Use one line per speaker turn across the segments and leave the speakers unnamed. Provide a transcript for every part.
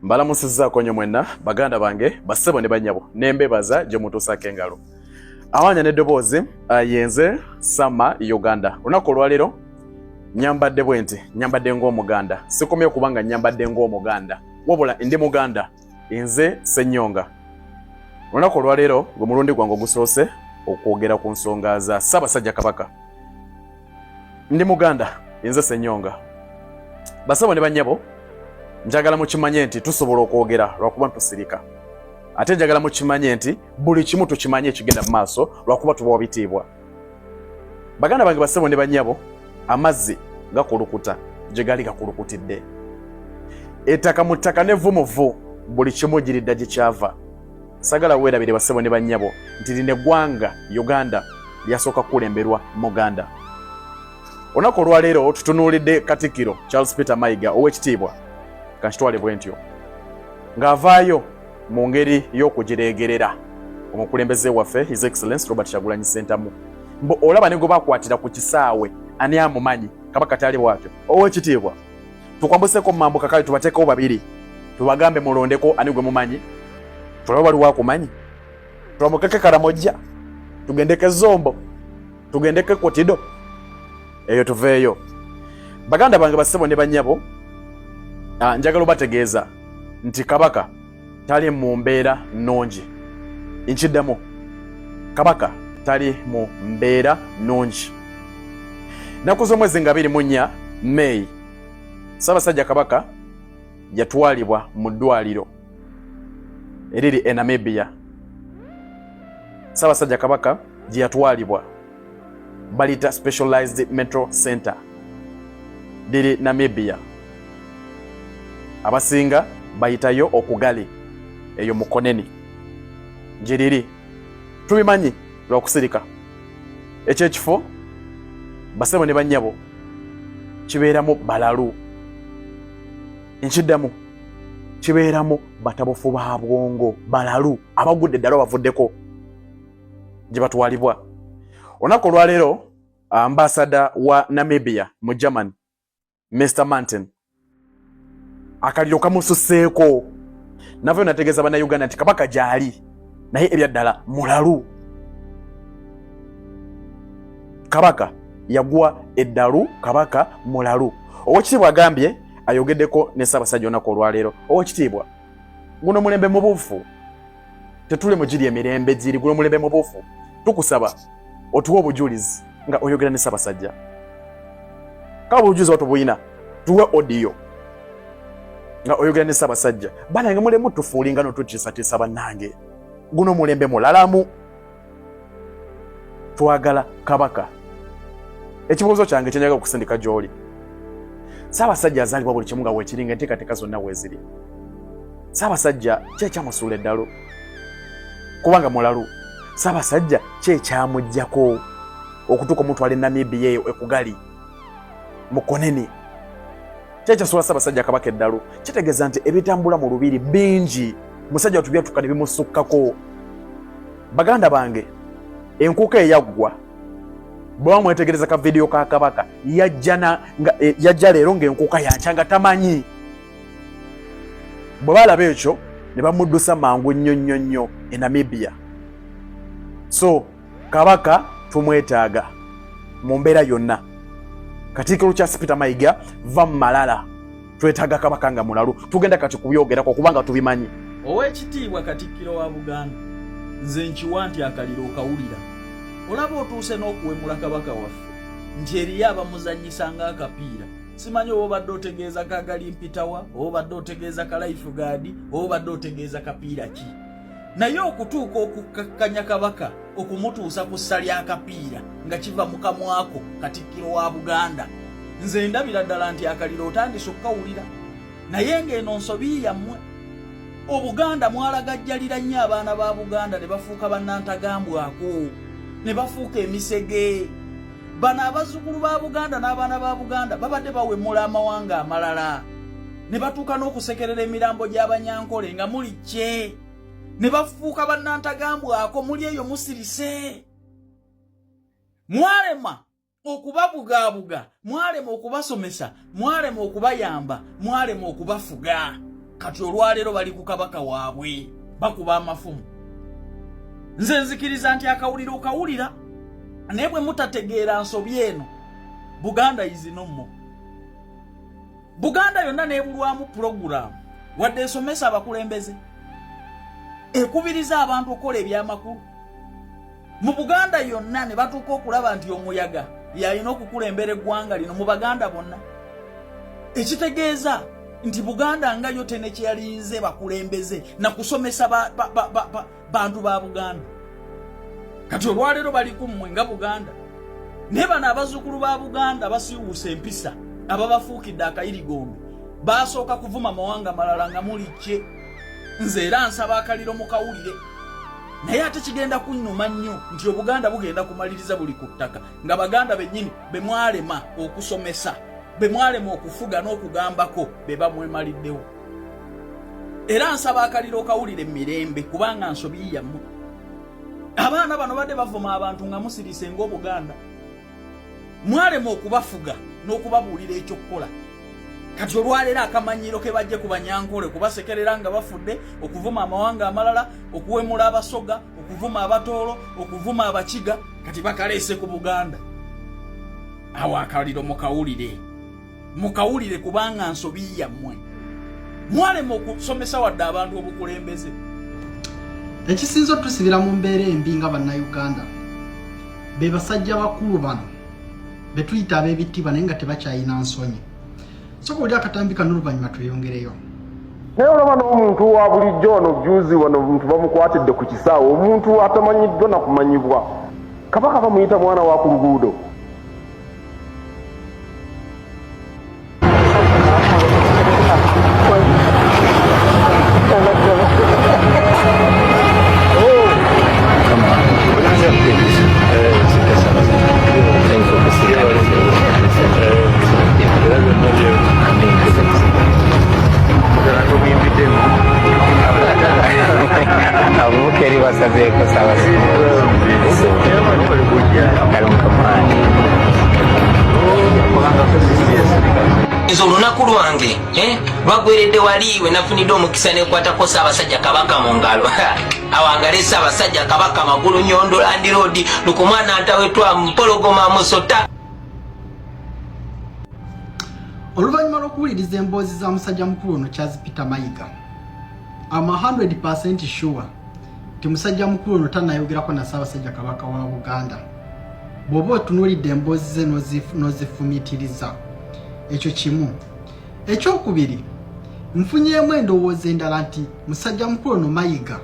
Mbalamusizzaako nnyo mwenna baganda bange bassebo ne bannyabo nembebaza gye mutuusako engalo. Awanya n'eddoboozi yenze Sama Uganda. Olunaku olwaleero nyambadde bwe nti nyambadde ng'Omuganda. Sikomye okubanga nyambadde ng'Omuganda wabula ndi Muganda nze Ssenyonga. Olunaku olwaleero gwe mulundi gwange ogusoose okwogera ku nsonga za Ssaabasajja Kabaka. Ndi Muganda nze Ssenyonga. Bassebo ne bannyabo njagala mukimanye nti tusobola okwogera lwakuba tusirika. Ate njagala mukimanye nti buli kimu tukimanye ekigenda mu maaso lwakuba tubawa bitiibwa. Baganda bange bassebo ne bannyabo amazzi gakulukuta gye gali gakulukutidde. Ettaka mu ttaka n'evvumu buli kimu giridda gye kyava. Sagala weerabire bassebo ne bannyabo nti lino eggwanga Uganda lyasooka kulemberwa Muganda. Olunaku olwaleero tutunuulidde Katikkiro Charles Peter Mayiga ow'ekitiibwa Kashitwale bwentyo ng'avaayo mu ngeri y'okugireegerera omukulembeze waffe His Excellency Robert Kyagulanyi Ssentamu. Mbu olaba ne gwe bakwatira ku kisaawe ani amumanyi Kabaka tali bwatyo ow'ekitiibwa. Tukwambuseko mu mambo kakali tubateekawo babiri tubagambe mulondeko ani gwe mumanyi. Tulaba waliwo akumanyi tulamukeke Karamojja tugendeke Zombo tugendeke Kotido eyo tuveeyo. Baganda bange bassebo ne bannyabo njagala obategeeza nti Kabaka tali mu mbeera nnungi. Nkiddamu, Kabaka tali mu mbeera nnungi. Nnaku z'omwezi nga 24 May Ssaabasajja Kabaka yatwalibwa mu ddwaliro eriri e Namibia. Ssaabasajja Kabaka gye yatwalibwa balita Specialized Mental Center liri Namibia. Abasinga bayitayo okugali eyo Mukoneni gye liri. Tubimanyi lw'okusirika. Ekyo ekifo bassebo ne bannyabo kibeeramu balalu. Nkiddamu kibeeramu batabufu ba bwongo balalu abagudde ddala bavuddeko gye batwalibwa. Olunaku olwaleero ambasada wa Namibia mu Germany Mr. Martin akaliro kamususeeko navyo nategeeza bannayuganda nti Kabaka gyali naye ebyaddala mulalu. Kabaka yagwa eddalu, Kabaka mulalu. Owekitiibwa agambye ayogeddeko ne Ssaabasajja olunaku olwaleero. Owekitiibwa guno mulembe mubuufu tetule mu giri emirembe giri guno mulembe mubuufu. Tukusaba otuwe obujulizi nga oyogera ne Ssaabasajja. Kaba obujulizi watubuyina tuwe audio nga oyogera ne Ssaabasajja. Banange mulemu tufuulinga n'otukiisatiisa bannange. Guno mulembe mulalamu. Twagala Kabaka. Ekibuuzo kyange kye njagala okusindika gy'oli. Ssaabasajja azaalibwa buli kimu nga weekiri ng'enteekateeka zonna weeziri. Ssaabasajja ki ekyamusuula eddalu? Kubanga mulalu. Ssaabasajja ki ekyamuggyako okutuuka omutwala e Namibia eyo ekugali Mukoneni? Ki ekyasuula Ssaabasajja Kabaka eddalu? Kitegeeza nti ebitambula mu lubiri bingi. Musajja watubyatukka ne bimusukkako. Baganda bange enkuuka eyaggwa bwe mwetegereza ka vidiyo ka Kabaka yajja leero ng'enkuuka yankyanga tamanyi. Bwe balaba ekyo ne bamuddusa mangu nnyo e Namibia. So Kabaka tumwetaaga mu mbeera yonna. Katikkiro Charles Peter Mayiga va mu malala. Twetaaga Kabaka nga mulalu. Tugenda kati kubyogerako kubanga tubimanyi.
Ow'ekitiibwa Katikkiro wa Buganda nze nkiwa nti akaliro okawulira. Olaba otuuse n'okuwemula Kabaka waffe nti eriyo abamuzannyisa ng'akapiira. Simanyi oba obadde otegeeza kagali mpitawa, oba obadde otegeeza ka life guard, oba obadde otegeeza kapiira ki. Naye okutuuka okukakkanya Kabaka okumutuusa ku ssa ly'akapiira nga kiva mu kamwako Katikkiro wa Buganda, nze ndabira ddala nti akaliro otandise okukawulira. Naye ng'eno nsobi yammwe. Obuganda mwalagajjalira nnyo abaana ba Buganda ne bafuuka bannantagambwako, ne bafuuka emisege. Bano abazzukulu ba Buganda n'abaana ba Buganda babadde bawemula amawanga amalala, ne batuuka n'okusekerera emirambo gy'Abanyankole nga muli kye, ne bafuuka bannantagambwako muli eyo musirise. Mwalema okubabugaabuga, mwalema okubasomesa, mwalema okubayamba, mwalema okubafuga. kati olwaleero bali ku kabaka waabwe bakuba amafumu. Nze nzikiriza nti akawuliro okawulira naye bwe mutategeera nsobi eno Buganda izinomo. Buganda yonna neebulwamu pulogulaamu wadde esomesa abakulembeze ekubiriza abantu okukola ebyamakulu. Mu Buganda yonna ne batuuka okulaba nti omuyaga yalina okukulembera eggwanga lino mu Baganda bonna. Ekitegeeza nti Buganda nga yo tene kyalinze bakulembeze na kusomesa bantu ba Buganda. Kati olwaleero bali kummwe nga Buganda. Ne bano abazzukulu ba Buganda basiwuusa empisa ababafuukidde akayirigombe basooka kuvuma mawanga malala nga muli kye. Nze era nsaba akaliro mu kawulire. Naye ate kigenda kunnuma nnyo nti Obuganda bugenda kumaliriza buli ku ttaka nga Baganda bennyini be mwalema okusomesa, be mwalema okufuga n'okugambako be bamwemaliddewo. Era nsaba akaliro kawulire mirembe kubanga nsobi yammwe. Abaana bano badde bavuma abantu nga musirise ng'Obuganda. Mwalema okubafuga n'okubabuulira ekyokukola. Kati olwaleero akamanyiro ke bajje ku Banyankole kubasekerera nga bafudde, okuvuma amawanga amalala, okuwemula abasoga, okuvuma abatoolo, okuvuma abakiga, kati bakaleese ku Buganda. Awo akaliro mukawulire kubanga nsobi yammwe. Mwalema okusomesa wadde abantu obukulembeze.
Ekisinzo tusibira mu mbeera embi nga bannayuganda be basajja bakulu bano be tuyita ab'ebitibwa naye nga tebakyayina nsonyi. Soko oli akatambi kano oluvannyuma tweyongereyo.
Naye olaba n'omuntu wa bulijjo ono juzi wano omuntu bamukwatidde ku kisaawe, omuntu atamanyiddwa na kumanyibwa. Kabaka bamuyita mwana wa ku luguudo.
Olunaku lwange bagweredde waliiwe nafunidde omukisa nekwatako Ssaabasajja Kabaka mu ngalo. Awangale Ssaabasajja Kabaka Magulu Nyondo Land Road lukumwana antawetwa mpologoma musota.
Oluvannyuma lw'okuwuliriza emboozi za musajja mukulu ono Charles Peter Mayiga, I'm 100% sure ti musajja mukulu ono tannayogerako na Ssaabasajja Kabaka wa Buganda. Bw'oba otunuulidde emboozi ze n'ozifumiitiriza ekyo kimu. Ekyokubiri, nfunyeemu endowooza endala nti musajja mukulu ono Mayiga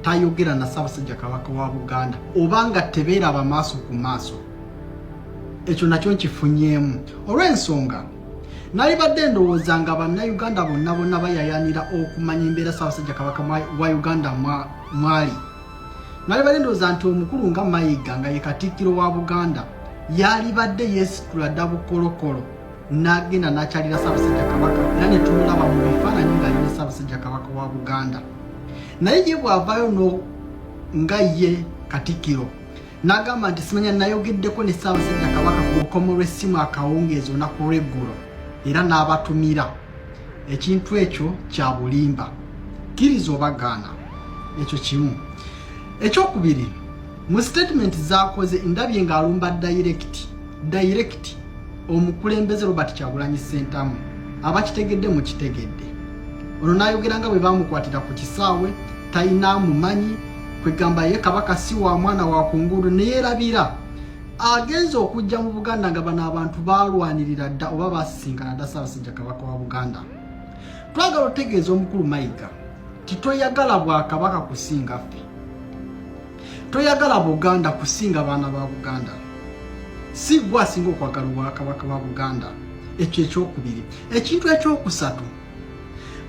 tayogera na Ssaabasajja Kabaka wa Buganda obanga tebeeraba maaso ku maaso. Ekyo nakyo nkifunyeemu olw'ensonga nali badde ndowooza nga bannayuganda bonna bayayanira okumanya embeera Ssaabasajja Kabaka wa Uganda mwali. Nali badde ndowooza nti omukulu nga Mayiga nga ye Katikkiro wa Buganda yali badde yeesitula dda bukolokolo n'agenda n'akyalira Ssaabasajja Kabaka era ne tumulaba mu bifaananyi ng'alina Ssaabasajja Kabaka wa Buganda. Naye ye bw'avaayo nga ye Katikkiro n'agamba nti simanya nayogeddeko ne Ssaabasajja Kabaka ku lukomo lw'essimu akawungeezi olunaku lw'eggulo era n'abatumira. Ekintu ekyo kya bulimba, kkiriza obagaana. Ekyo kimu. Ekyokubiri, mu statement z'akoze ndabye ng'alumba direct omukulembeze Robert Kyagulanyi Ssentamu. Abakitegedde mu kitegedde. Ono n'ayogera nga bwe bamukwatira ku kisaawe talina mumanyi kwegamba ye Kabaka si wa mwana wa kungulu neerabira agenza okujja mu Buganda nga bano abantu balwanirira dda oba basisinkana dda Ssaabasajja Kabaka wa Buganda. Twagala otegeeza omukulu Mayiga ti toyagala Bwakabaka kusinga ffe, toyagala Buganda kusinga baana ba Buganda, si gwe asinga okwagala Obwakabaka bwa Buganda. Ekyo ekyokubiri. Ekintu ekyokusatu,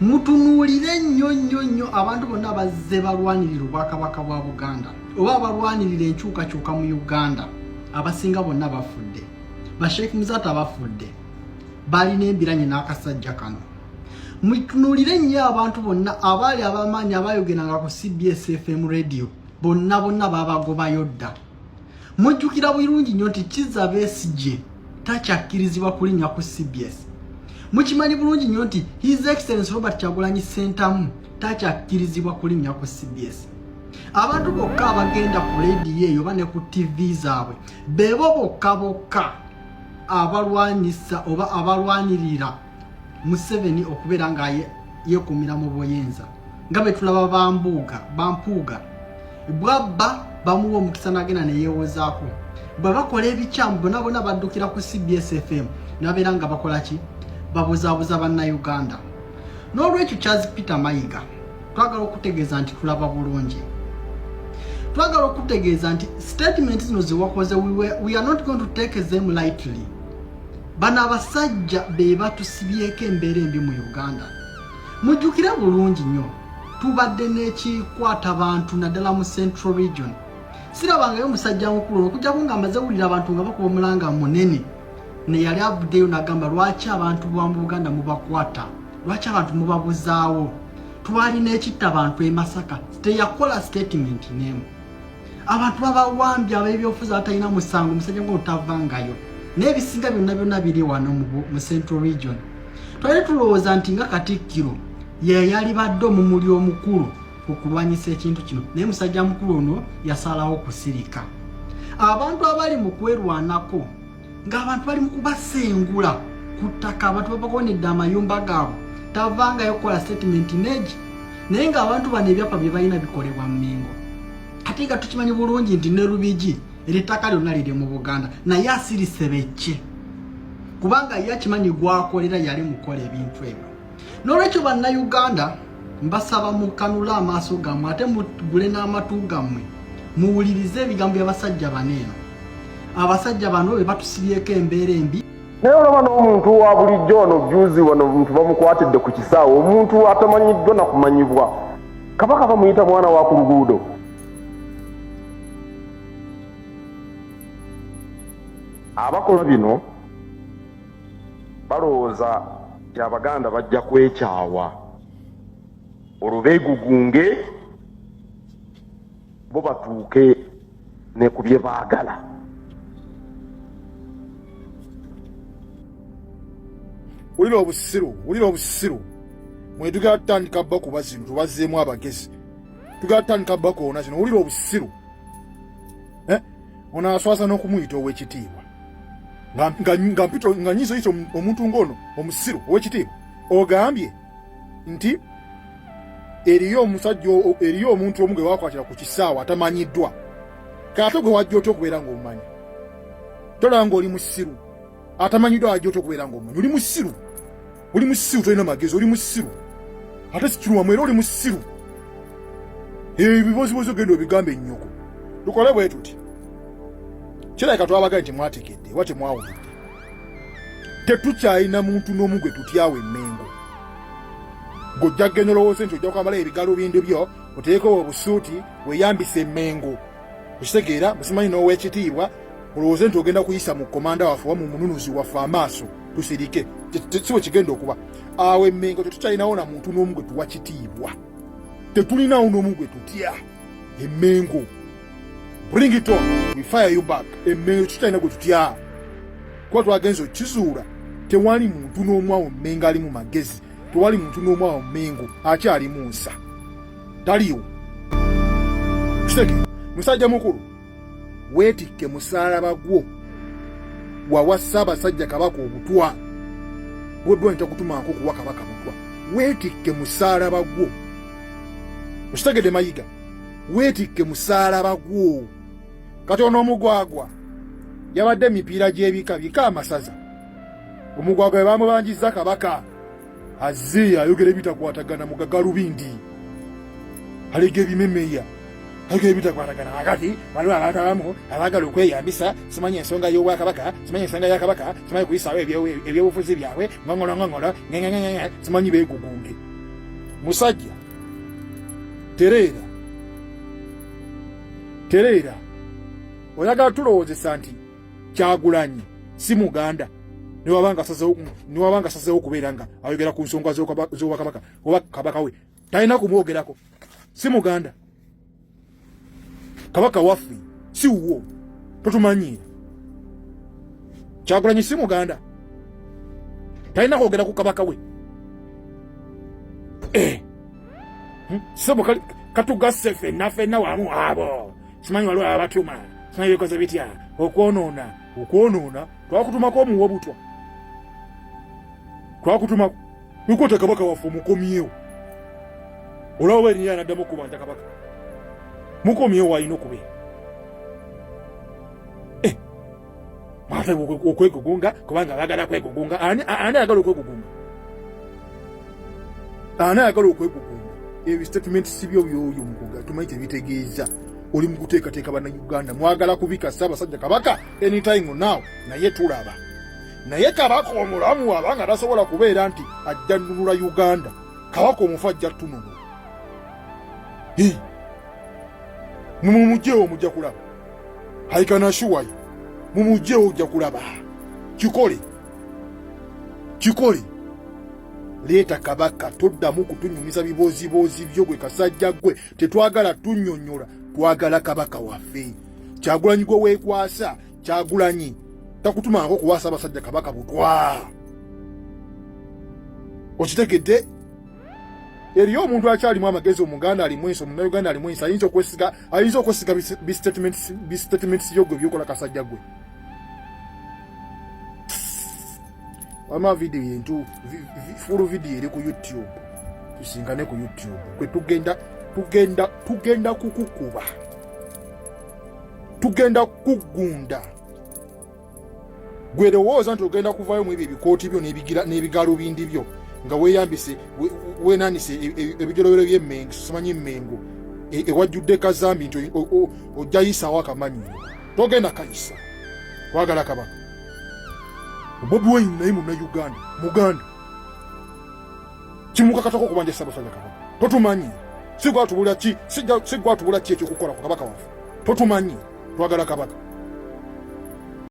mutunuulire nnyo abantu bonna bazze balwanirira Obwakabaka bwa Buganda oba balwanirira enkyukakyuka mu Uganda. Abasinga bonna bafudde. Ba Sheikh Muzata bafudde, balina embiranye n'akasajja kano. Mutunuulire nnyo abantu bonna abaali abamaanyi abayogeranga ku CBS FM radio bonna babagobayo dda. Mujjukira bulungi nnyo nti Kizza Besigye takyakkirizibwa kulinnya ku CBS. Mukimanyi bulungi nnyo nti His Excellency Robert Kyagulanyi Ssentamu takyakkirizibwa kulinnya ku CBS. Abantu bokka abagenda ku radio eyo bane ku TV zaabwe bebo bokka abalwanyisa oba abalwanirira Museveni okubeera nga yekumira mu buyenza nga betulaba bampuuga bwabba bamuwa omukisa n'agenda ne yeewozaako bwe bakola ebikyamu bonna baddukira ku CBS FM nabeera nga bakola ki babuzaabuza bannayuganda. N'olwekyo Charles Peter Mayiga twagala okutegeeza nti tulaba bulungi, twagala okutegeeza nti statement zino ziwakoze we are not going to take them lightly. Bano abasajja be batusibyeko embeera embi mu Uganda. Mujjukire bulungi nnyo tubadde n'ekikwata abantu naddala mu Central Region. Sirabangayo musajja mukulu okujjako ng'amaze wulira abantu nga bakuba omulanga munene ne yali avuddeyo n'agamba lwaki abantu bwa mu Buganda mubakwata, lwaki abantu mubabuzaawo. Twalina ekitta abantu e Masaka teyakola statement n'emu. Abantu babawambye ab'ebyobufuzi abatalina musango musajja ng'otavangayo. N'ebisinga byonna biri wano mu Central Region. Twali tulowooza nti nga Katikkiro ye yali badde omumuli omukulu okulwanyisa ekintu kino, naye musajja mukulu ono yasalawo kusirika. Abantu abali mu kwerwanako ng'abantu bali mu kubasengula ku ttaka, abantu babakonedde amayumba gaabwe, tavangayo kukola statement neegi, naye ng'abantu bano ebyapa bye balina bikolebwa mu Mengo. Ate nga tukimanyi bulungi nti ne Lubigi eritaka lyonna liri mu Buganda, naye asirise becce kubanga yakimanyi gwakolera yali mukola ebintu ebyo. N'olwekyo bannayuganda mbasaba mukanula amaaso gammwe ate mugule n'amatu gammwe muwulirize ebigambo by'abasajja baneeno. Abasajja bano be batusibyeko embeera embi.
naye olaba n'omuntu wa bulijjo ono juzi wano omuntu bamukwatidde ku kisaawe, omuntu atamanyiddwa na kumanyibwa, kabaka bamuyita mwana wa ku luguudo. Abakola bino balowooza nti Abaganda bajja kwekyawa olwo beegugunge bo batuuke ne ku bye baagala.
Ulira obusiru mwe tugenda tutandika bakuba zino tubazzeemu abagezi, tugenda tutandika bakoona zino. Ulira obusiru ono aswasa n'okumuyita ow'ekitiibwa nga nyizo yita omuntu ng'ono omusiru ow'ekitiibwa. Ogambye nti eriyo omuntu omu gwe wakwatira ku kisaawe atamanyiddwa, kate gwe wajja otya okubeera ng'omumanyi? Tolaba ng'oli musiru atamanyiddwa, wajja otya okubeera ng'omumanyi? Oli musiru, tolina magezi, oli musiru, ate si kirwamu era oli musiru. Ebibozibozi ogenda obigambe ennyoko. Tukole bwe tuti, kirabika twabagala nti mwategedde oba temwawulidde. Tetukyalina muntu n'omu gwe tutyawo e Mengo. Gojja kugenda olowooza nti ojja kwambala ebigalo bindi byo oteekewo obusuuti weeyambise e Mengo. Okitegeera musimanyi n'ow'ekitiibwa olowooze nti ogenda kuyisa mu komanda waffe oba mu mununuzi waffe amaaso tusirike. Si bwe kigenda okuba. Awo e Mengo tetukyalinawo na muntu n'omu gwe tuwa kitiibwa, tetulinawo n'omu gwe tutya e Mengo. Bring it on, we fire you back. E Mengo tukyalina gwe tutya kuba twagenza okizuula tewali muntu n'omu awo Mengo ali mu magezi, tewali muntu n'omu awo Mengo akyali mu nsa, taliwo. Kitegeera musajja mukulu, weetikke musalaba gwo wawa Ssaabasajja Kabaka obutwa. Bwebwe nta kutumaako kuwa Kabaka butwa, weetikke musalaba gwo. Okitegedde Mayiga, weetikke musalaba gwo. Kati ono omugwagwa yabadde emipiira gy'ebika bika amasaza. Omugwagwa bamubanjizza Kabaka azze ayogera ebitakwatagana mu Gagalubindi, alega ebimemeya, alega ebitakwatagana. Akati waliwo abantu abamu abagala okweyambisa, simanyi ensonga y'Obwakabaka, simanyi ensonga ya Kabaka, simanyi kuyisaawo ebyobufuzi byabwe, ngongolo simanyi beegugunge. Musajja tereera oyagala tulowoozesa nti Kyagulanyi si Muganda niwabanga asazeewo okubeera nga ayogera ku nsonga z'Obwakabaka oba Kabaka we talina kumwogerako. Si Muganda, Kabaka waffe si wuwo, totumanyiira. Kyagulanyi si Muganda talina kwogera ku kabaka we. Sebo katugasse ffenna wamu abo. Simanyi waliwo abatuma. Simanyi bikoze bitya. Okwonoona. Twakutumako omuwa butwa. Twakutumako. Nukote kabaka waffe mukomyewo. Olaba bwe niye anaddamu okubanja kabaka. Mukomyewo alina okubeera. Mwate okwegugunga kubanga bagala kwegugunga. Ani ayagala okwegugunga? Ani ayagala okwegugunga? Statement sibyo byoyo mukuga tumaite bitegeeza oli mu kuteekateeka bannayuganda mwagala kubika Ssaabasajja Kabaka anytime now naye tulaba naye kabaka omulamu abanga tasobola kubeera nti ajja nnunula Uganda kabaka omufu ajja tununula mumujjeewo mujja kulaba haikanashuwayo mumujjeewo ojja kulaba kikole leeta kabaka toddamu kutunyumiza biboozibozi byo gwe Kasajja gwe tetwagala tunnyonnyola twagala kabaka waffe Kyagulanyi gwe weekwasa Kyagulanyi takutumangako kuwaasa Basajja Kabaka butwa okitegedde eriyo omuntu akyalimu amagezi omuganda alimu ensi omunnayuganda alimu ensi ayinza okwesiga bistatements byogwe byokola Kasajja gwe Ama video yentu full video eri ku YouTube tusingane ku YouTube kwe tugenda kukukuba tugenda kugunda gwe lowooza nti ogenda kuvaayo mu ebyo ebikooti byo n'ebigalo bindi byo nga weeyambise weenaanise ebijolobero by'emmengo simanyi emmengo ewajjudde kazambi nti ojja yisaawo akamanyi togenda kayisa wagala kabaka Bobi Wine naye munnayuganda muganda kimukakatako okubanja Ssaabasajja Kabaka totumanyi sigwatubula ki ekyokukola ku kabaka waffe totumanyi twagala kabaka